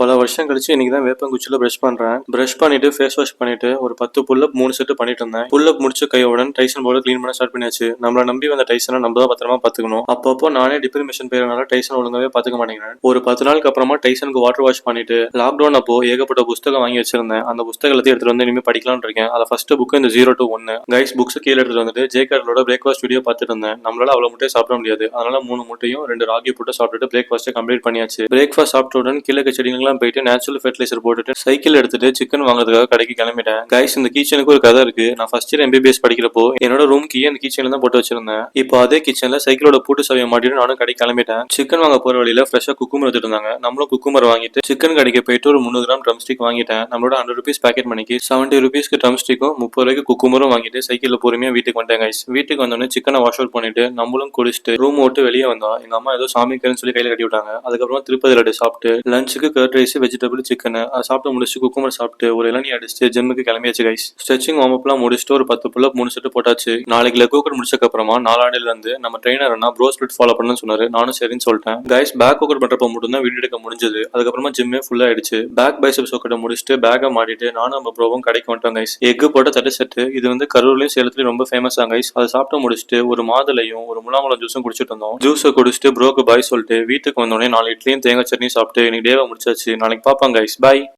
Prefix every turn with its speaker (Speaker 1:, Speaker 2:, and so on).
Speaker 1: பல வருஷம் கழிச்சு இன்னைக்கு தான் வேப்பங்குச்சியில பிரஷ் பண்றேன். பிரஷ் பண்ணிட்டு ஃபேஸ் வாஷ் பண்ணிட்டு ஒரு 10 புல்லப் 3 செட் பண்ணிட்டு இருந்தேன். புல்லப் முடிச்ச கையுடன் டைசன் போல கிளீன் பண்ண ஸ்டார்ட் பண்ணியாச்சு. நம்மள நம்பி வந்த டைசனை நம்ம தான் பத்திரமா பாத்துக்கணும். அப்பப்போ நானே டிப்ரிமிஷன் பேரனால டைசன் ஒழுங்காவே பாத்துக்க மாட்டேங்கிறேன். ஒரு 10 நாளுக்கு அப்புறமா டைசனுக்கு வாட்டர் வாஷ் பண்ணிட்டு லாக்டவுன் அப்போ ஏகப்பட்ட புத்தகம் வாங்கி வச்சிருந்தேன். அந்த புத்தகத்தை எடுத்துட்டு வந்து இனிமே படிக்கலாம்னு இருக்கேன். அதை ஃபர்ஸ்ட் புக் இந்த 0 to 1 கைஸ் புக்ஸ் கீழே எடுத்துட்டு வந்துட்டு ஜேகர்லோட பிரேக்ஃபாஸ்ட் வீடியோ பார்த்துட்டு இருந்தேன். நம்மளால அவ்வளவு முட்டையை சாப்பிட முடியாது. அதனால 3 முட்டையும் 2 ராகி புட்டை சாப்பிட்டுட்டு பிரேக்ஃபாஸ்ட் கம்ப்ளீட் பண்ணியாச்சு. பிரேக்ஃபாஸ்ட் சாப்பிட்ட உடனே கீழே செடிங்கெல்லாம் போயிட்டு நேச்சுரல் ஃபெர்டிலைசர் போட்டுட்டு சைக்கிள் எடுத்துட்டு சிக்கன் வாங்குறதுக்காக கடைக்கு கிளம்பிட்டேன். கைஸ் இந்த கிச்சனுக்கு ஒரு கதை இருக்கு. நான் ஃபர்ஸ்ட் இயர் MBBS படிக்கிறப்போ என்னோட ரூம் கீ அந்த கிச்சன்ல தான் போட்டு வச்சிருந்தேன். இப்போ அதே கிச்சன்ல சைக்கிளோட பூட்டு சாவியை மாட்டிட்டு நானும் கடைக்கு கிளம்பிட்டேன். சிக்கன் வாங்க போற வழியில ஃப்ரெஷ்ஷா குக்குமர் எடுத்துட்டு இருந்தாங்க. நம்மளும் குக்குமர் வாங்கிட்டு சிக்கன் கடைக்கு போயிட்டு ஒரு 300 கிராம் ட்ரம் ஸ்டிக் வாங்கிட்டேன். நம்மளோட 100 rupees பேக்கெட் மணிக்கு 70 rupeesக்கு ட்ரம் ஸ்டிக்கும் 30 ரூபாய்க்கு குக்குமரும் வாங்கிட்டு சைக்கிள்ல பொறுமையா வீட்டுக்கு வந்தேன். கைஸ் வீட்டுக்கு வந்தோடனே சிக்கனை வாஷ் அவுட் பண்ணிட்டு நம்மளும் குளிச்சுட்டு ரூம் விட்டு வெளியே வந்தோம். எங்க அம்மா ஏதோ சாமிக்குன்னு சொல்லி கையில கட்டி விட்டாங்க. அதுக்கப்புறம் திருப்பதி லட்டு சாப்பிட்டு லஞ்சுக்கு கர்ட் ரைஸ் வெஜிடபிள் சிக்கன் அதை சாப்பிட்டு முடிச்சு குக்குமர் சாப்பிட்டு ஒரு இளநீ அடிச்சுட்டு ஜிம்முக்கு கிளம்பியாச்சு. கைஸ் ஸ்ட்ரெச்சிங் வார்ம் அப்லாம் முடிச்சுட்டு ஒரு 10 புல்லப் 3 செட் போட்டாச்சு. நாளைக்கு லெக் ஒர்க் முடிச்சதுக்கு அப்புறமா நாளாண்டில இருந்து நம்ம ட்ரெயினர் ப்ரோ ஸ்பிளிட் ஃபாலோ பண்ணணும்னு சொன்னாரு. நானும் சரின்னு சொல்லிட்டேன். கைஸ் பேக் ஒர்க் பண்றப்ப மட்டும் தான் வீடியோ எடுக்க முடிஞ்சது. அதுக்கப்புறமா ஜிம்மே ஃபுல்லா ஆயிடுச்சு. பேக் பைசெப்ஸ் ஒர்க் முடிச்சுட்டு பேக்கை மாட்டிட்டு நானும் நம்ம ப்ரோவும் கடைக்கு வந்துட்டோம். கைஸ் எக் போட்ட தட்டு செட்டு இது வந்து கரூர்லயும் சேலத்துலயும் ரொம்ப ஃபேமஸ் ஆகும். கைஸ் அதை சாப்பிட்டு முடிச்சுட்டு ஒரு மாதுளையும் ஒரு முலாம்பழம் ஜூஸும் குடிச்சிட்டு இருந்தோம். ஜூஸை குடிச்சிட்டு ப்ரோக்கு பாய் சொல்லிட்டு வீட்டுக்கு வந்தோடனே 4 இட்லியும் தேங்காய் சட்னி சாப்பிட்டு இன்னைக்கு டேவை முடிச்சாச்சு. நாளைக்கு பாப்பாங்க கைஸ். பாய்.